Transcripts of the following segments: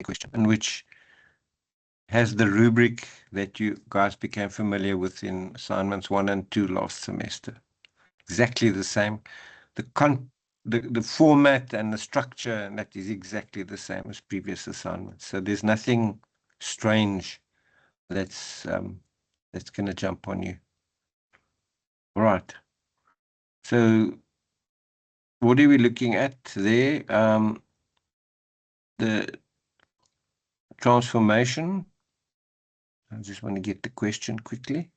question, and which has the rubric that you guys became familiar with in assignments 1 and 2 last semester. Exactly the same. The format and the structure, and that is exactly the same as previous assignments. So there's nothing strange that's going to jump on you. All right. So what are we looking at there? The transformation. I just want to get the question quickly.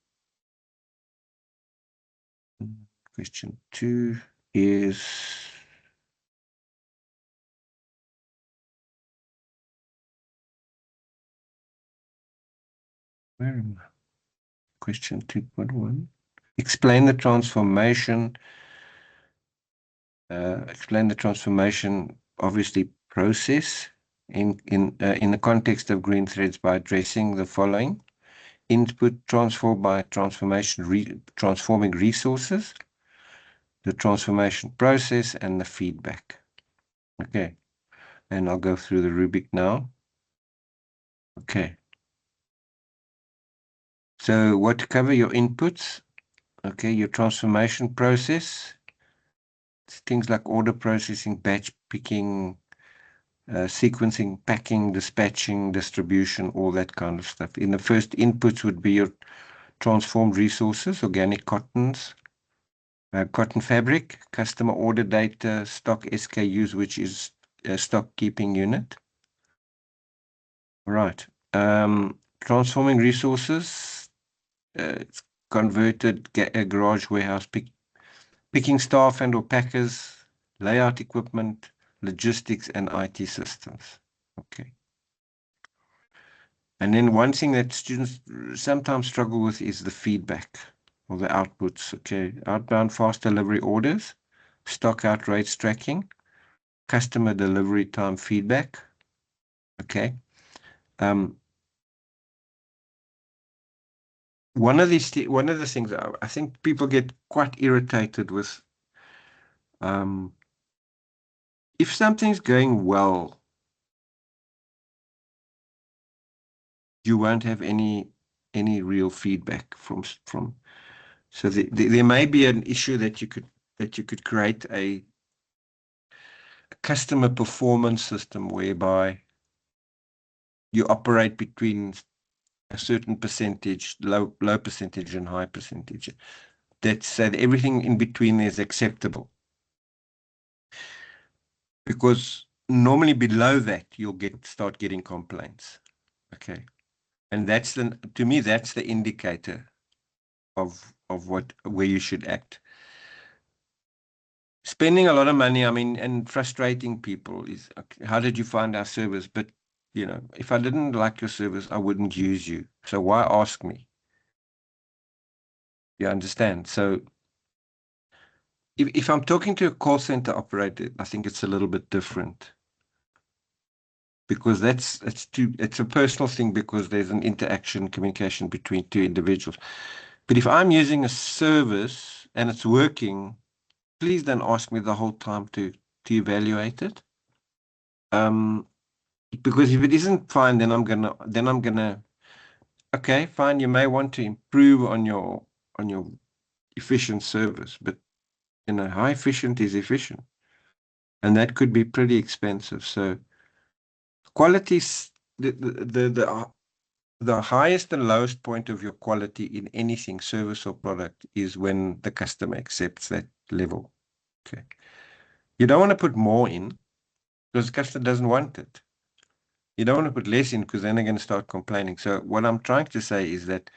Question 2 is where am I? Question 2.1. Explain the transformation. Explain the transformation, obviously, process in the context of green threads by addressing the following: input transform by transforming resources, the transformation process, and the feedback. Okay, and I'll go through the rubric now. Okay. So what to cover? Your inputs. Okay, your transformation process. It's things like order processing, batch picking, sequencing, packing, dispatching, distribution, all that kind of stuff. In the first inputs would be your transformed resources, organic cottons, cotton fabric, customer order data, stock SKUs, which is a stock keeping unit. Right. Transforming resources, it's converted garage warehouse, picking staff and or packers, layout equipment, logistics, and IT systems. Okay. And then one thing that students sometimes struggle with is the feedback or the outputs. Okay, outbound fast delivery orders, stock out rates tracking, customer delivery time feedback. Okay. One of the things I think people get quite irritated with, if something's going well, you won't have any real feedback from. So there may be an issue that you could create a customer performance system whereby you operate between a certain percentage, low percentage and high percentage. That said, everything in between is acceptable. Because normally below that you'll start getting complaints. Okay. And to me, that's the indicator of where you should act. Spending a lot of money, I mean, and frustrating people is, okay, how did you find our service? But, if I didn't like your service, I wouldn't use you. So why ask me? You understand? So if I'm talking to a call center operator, I think it's a little bit different. Because it's a personal thing, because there's an interaction, communication between two individuals. But if I'm using a service and it's working, please don't ask me the whole time to evaluate it. Because if it isn't fine, then I'm gonna okay, fine, you may want to improve on your efficient service, but how efficient is efficient? And that could be pretty expensive. So quality's the highest and lowest point of your quality in anything, service or product, is when the customer accepts that level. Okay. You don't want to put more in because the customer doesn't want it. You don't want to put less in because then they're going to start complaining. So what I'm trying to say is that,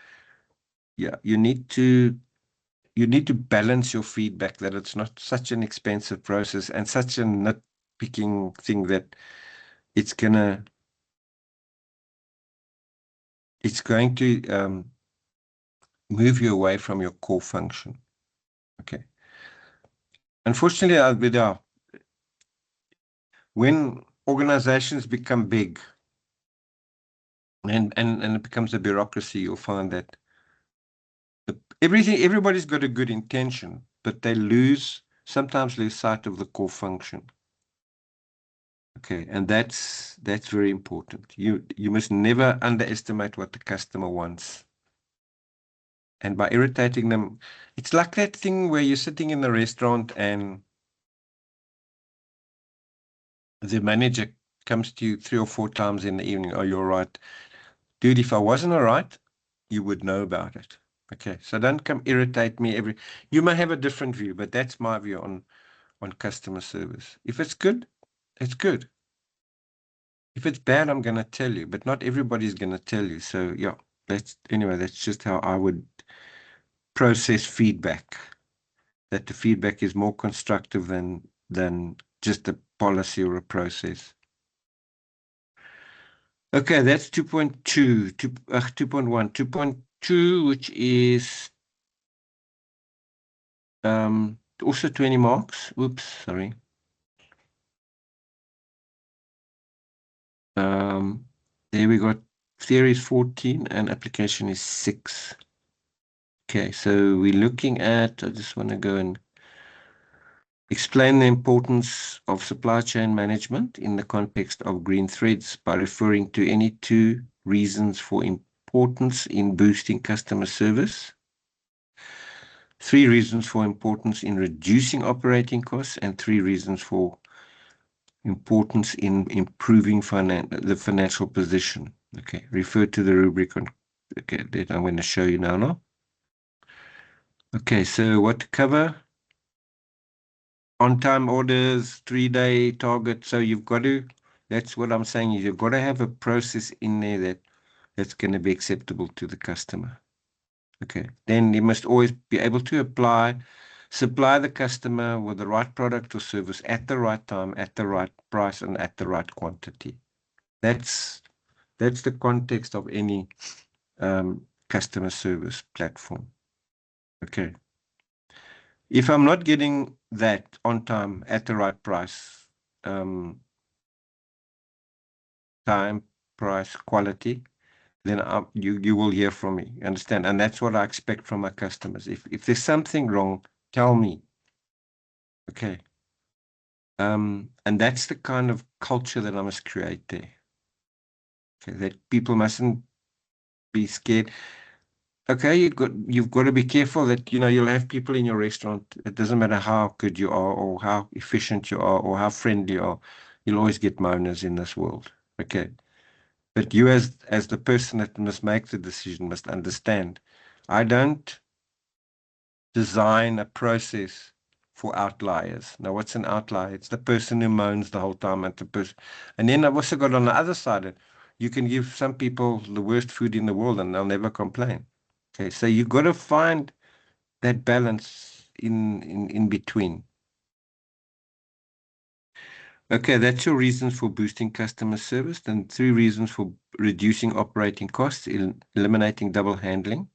yeah, you need to balance your feedback, that it's not such an expensive process and such a nitpicking thing that it's going to move you away from your core function. Okay. Unfortunately, when organizations become big and it becomes a bureaucracy, you'll find that everybody's got a good intention, but they sometimes lose sight of the core function. Okay, and that's very important. You must never underestimate what the customer wants. And by irritating them, it's like that thing where you're sitting in the restaurant and the manager comes to you 3 or 4 times in the evening. Oh, you're right. Dude, if I wasn't all right, you would know about it. Okay, so don't come irritate me You may have a different view, but that's my view on customer service. If it's good, it's good. If it's bad, I'm going to tell you, but not everybody's going to tell you. So yeah, that's just how I would process feedback. That the feedback is more constructive than just a policy or a process. Okay, that's 2.2, 2.1, 2.2, which is also 20 marks. Oops, sorry. There we got theory is 14 and application is 6. Okay, so we're looking at, I just want to go and explain the importance of supply chain management in the context of green threads by referring to any 2 reasons for importance in boosting customer service, 3 reasons for importance in reducing operating costs, and 3 reasons for importance in improving the financial position. Okay, refer to the rubric on, okay, that I'm going to show you now. Okay, so what to cover? On-time orders, 3-day target. So you've got to, that's what I'm saying, you've got to have a process in there that's going to be acceptable to the customer. Okay, then you must always be able to supply the customer with the right product or service at the right time, at the right price, and at the right quantity. That's the context of any customer service platform. Okay. If I'm not getting that on time at the right price, time, price, quality, then you will hear from me. Understand? And that's what I expect from my customers. If there's something wrong, tell me. Okay. And that's the kind of culture that I must create there. Okay, that people mustn't be scared. Okay, you've got to be careful that you'll have people in your restaurant. It doesn't matter how good you are or how efficient you are or how friendly you are. You'll always get moaners in this world. Okay. But you as the person that must make the decision must understand. I don't design a process for outliers. Now, what's an outlier? It's the person who moans the whole time and and then I've also got on the other side, you can give some people the worst food in the world and they'll never complain. Okay, so you've got to find that balance in between. Okay, that's your reasons for boosting customer service. Then 3 reasons for reducing operating costs, eliminating double handling,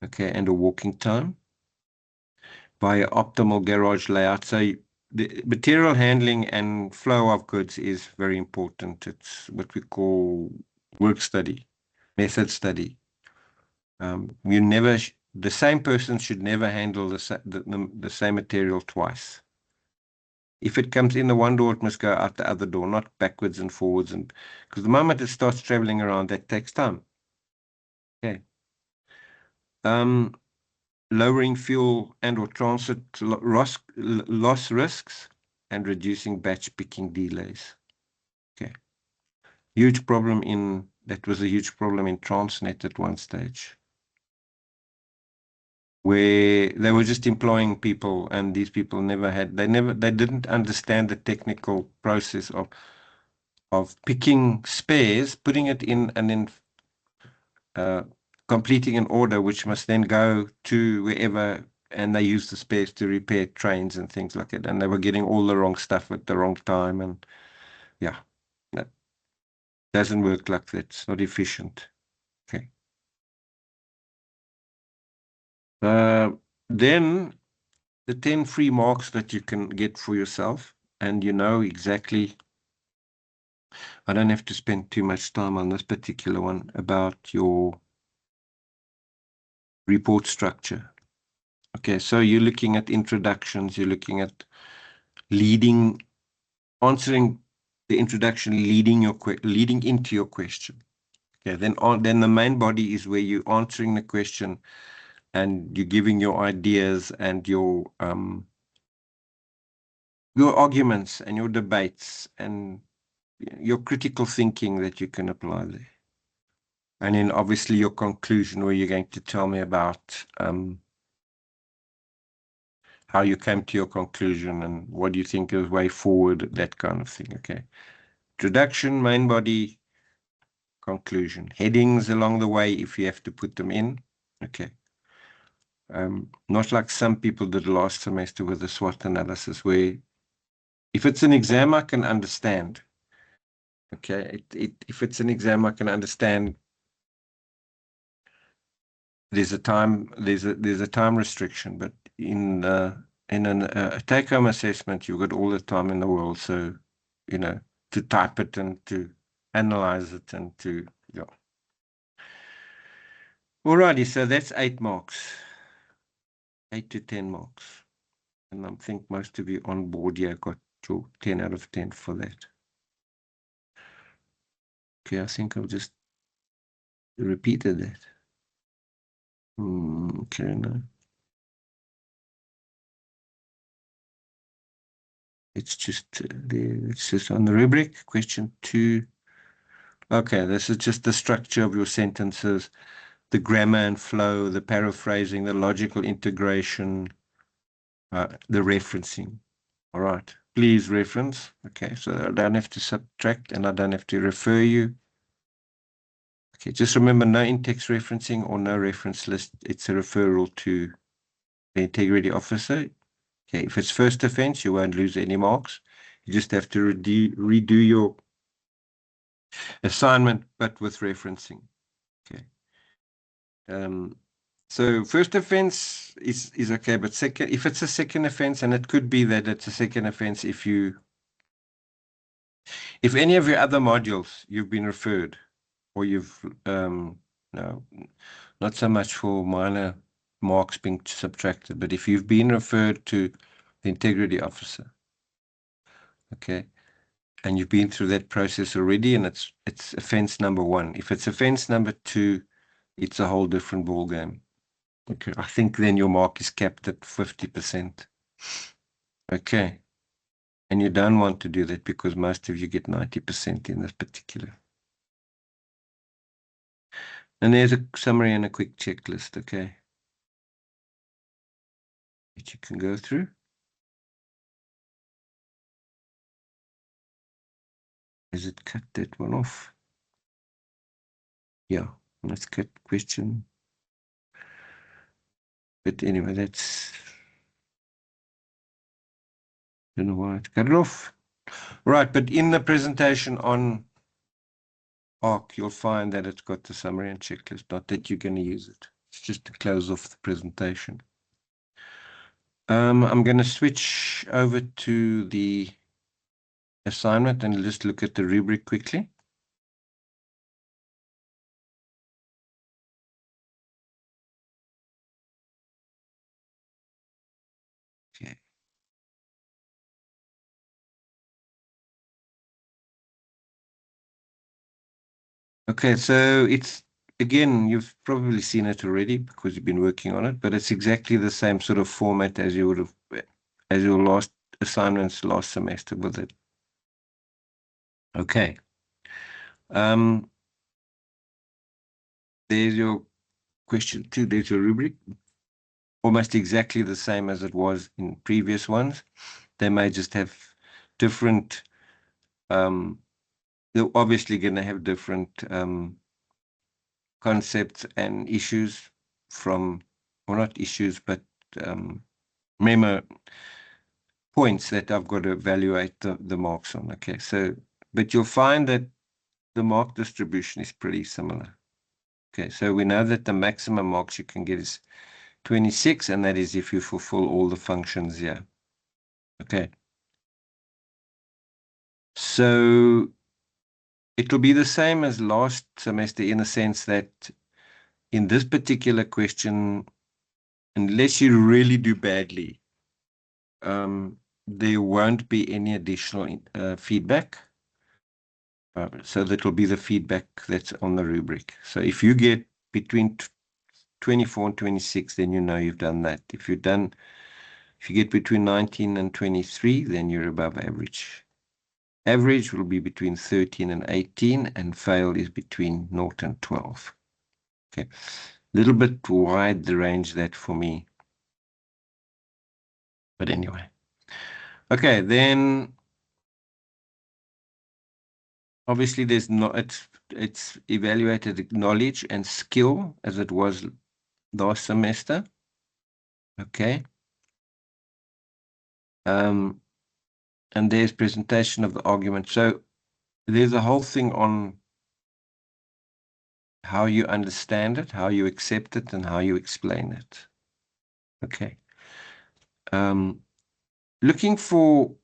okay, and a walking time via optimal garage layout. So the material handling and flow of goods is very important. It's what we call work study, method study. The same person should never handle the same material twice. If it comes in the one door, it must go out the other door, not backwards and forwards. And because the moment it starts traveling around, that takes time. Okay. Lowering fuel and or transit loss risks and reducing batch picking delays. Okay. That was a huge problem in Transnet at one stage, where they were just employing people and these people they didn't understand the technical process of picking spares, putting it in, and then completing an order, which must then go to wherever, and they use the spares to repair trains and things like that. And they were getting all the wrong stuff at the wrong time. And yeah, that doesn't work like that. It's not efficient. Okay. Then the 10 free marks that you can get for yourself, and exactly, I don't have to spend too much time on this particular one, about your report structure. Okay, so you're looking at introductions, you're looking at answering the introduction leading into your question. Okay, then the main body is where you're answering the question and you're giving your ideas and your arguments and your debates and your critical thinking that you can apply there. And then obviously your conclusion, where you're going to tell me about how you came to your conclusion and what do you think is way forward, that kind of thing. Okay. Introduction, main body, conclusion. Headings along the way if you have to put them in. Okay. Not like some people did last semester with the SWOT analysis, where if it's an exam, I can understand. Okay. If it's an exam, I can understand. There's a time restriction, but in a take-home assessment, you've got all the time in the world. So, to type it and to analyze it and to, yeah. Alrighty, so that's 8 marks, 8 to 10 marks. And I think most of you on board here got your 10 out of 10 for that. Okay, I think I've just repeated that. Okay, no. It's just on the rubric, question 2. Okay, this is just the structure of your sentences, the grammar and flow, the paraphrasing, the logical integration, the referencing. All right, please reference. Okay, so I don't have to subtract and I don't have to refer you. Okay, just remember, no in-text referencing or no reference list. It's a referral to the integrity officer. Okay, if it's first offense, you won't lose any marks. You just have to redo your assignment, but with referencing. Okay. So first offense is okay, but if it's a second offense, and it could be that it's a second offense if any of your other modules you've been referred, or you've no, not so much for minor marks being subtracted, but if you've been referred to the integrity officer, okay, and you've been through that process already, and it's offense number 1. If it's offense number 2, it's a whole different ball game. Okay, I think then your mark is capped at 50%. Okay, and you don't want to do that because most of you get 90% in this particular. And there's a summary and a quick checklist, okay, that you can go through. Is it cut that one off? Yeah, let's cut question. But anyway, that's, don't know why it's cut it off. Right, but in the presentation on ARC, you'll find that it's got the summary and checklist, not that you're going to use it. It's just to close off the presentation. I'm going to switch over to the assignment and just look at the rubric quickly. Okay. Okay, so it's, again, you've probably seen it already because you've been working on it, but it's exactly the same sort of format as you would have, as your last assignments last semester with it. Okay. There's your question 2, there's your rubric. Almost exactly the same as it was in previous ones. They may just have different, they're obviously going to have different concepts and issues from, or not issues, but memo points that I've got to evaluate the marks on. Okay, so, but you'll find that the mark distribution is pretty similar. Okay, so we know that the maximum marks you can get is 26, and that is if you fulfill all the functions here. Okay. So it'll be the same as last semester in a sense that in this particular question, unless you really do badly, there won't be any additional feedback. So that will be the feedback that's on the rubric. So if you get between 24 and 26, then you know you've done that. If you get between 19 and 23, then you're above average. Average will be between 13 and 18, and fail is between 0 and 12. Okay, a little bit wide the range that for me. But anyway. Okay, then obviously there's not, it's evaluated knowledge and skill as it was last semester. Okay. And there's presentation of the argument. So there's a whole thing on how you understand it, how you accept it, and how you explain it. Okay. Looking for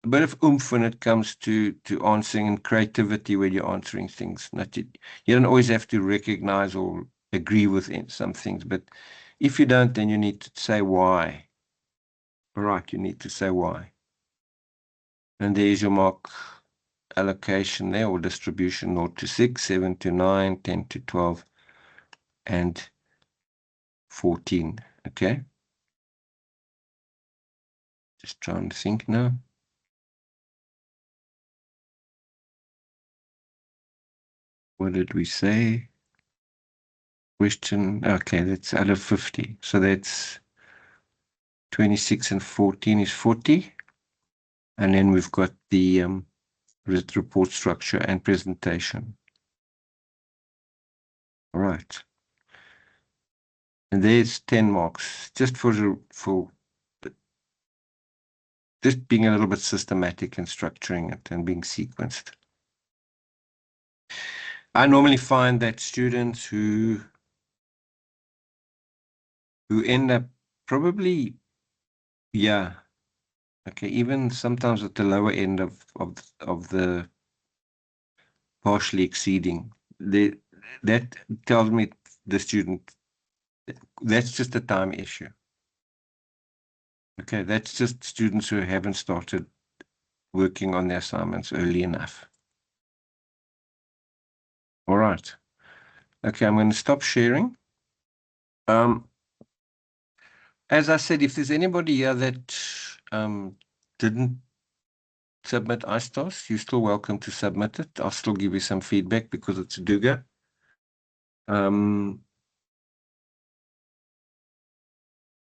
a bit of oomph when it comes to answering, and creativity when you're answering things. You don't always have to recognize or agree with some things, but if you don't, then you need to say why. All right, you need to say why. And there's your mark allocation there, or distribution: 0 to 6, 7 to 9, 10 to 12, and 14. Okay. Just trying to think now. What did we say? Question. Okay, that's out of 50. So that's 26 and 14 is 40. And then we've got the report structure and presentation. All right. And there's 10 marks, just for just being a little bit systematic and structuring it and being sequenced. I normally find that students who end up probably, yeah, okay, even sometimes at the lower end of the partially exceeding, that tells me the student, that's just a time issue. Okay, that's just students who haven't started working on their assignments early enough. All right. Okay, I'm going to stop sharing. As I said, if there's anybody here that didn't submit iSTARS, you're still welcome to submit it. I'll still give you some feedback because it's a Duga.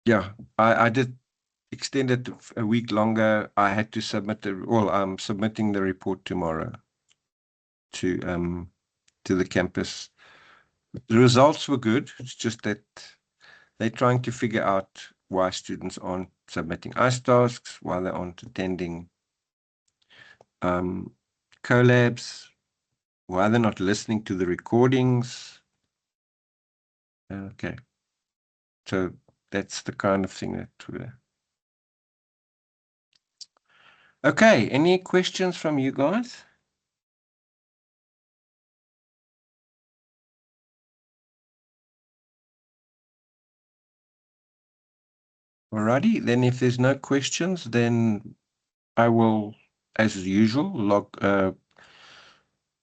Yeah, I did extend it a week longer. I had to submit I'm submitting the report tomorrow to the campus. The results were good. It's just that they're trying to figure out why students aren't submitting iSTARS, why they aren't attending collabs, why they're not listening to the recordings. Okay. So that's the kind of thing that we're... Okay, any questions from you guys? Alrighty, then if there's no questions, then I will, as usual,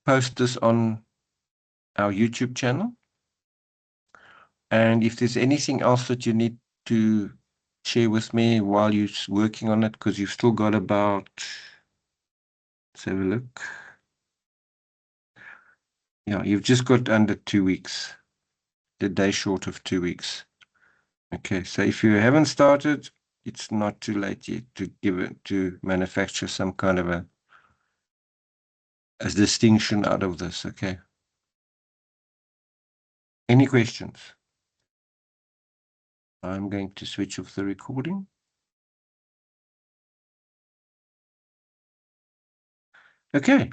post this on our YouTube channel. And if there's anything else that you need to share with me while you're working on it, because you've still got about, let's have a look. Yeah, you've just got under 2 weeks, the day short of 2 weeks. Okay, so if you haven't started, it's not too late yet to manufacture some kind of a distinction out of this. Okay. Any questions? I'm going to switch off the recording. Okay.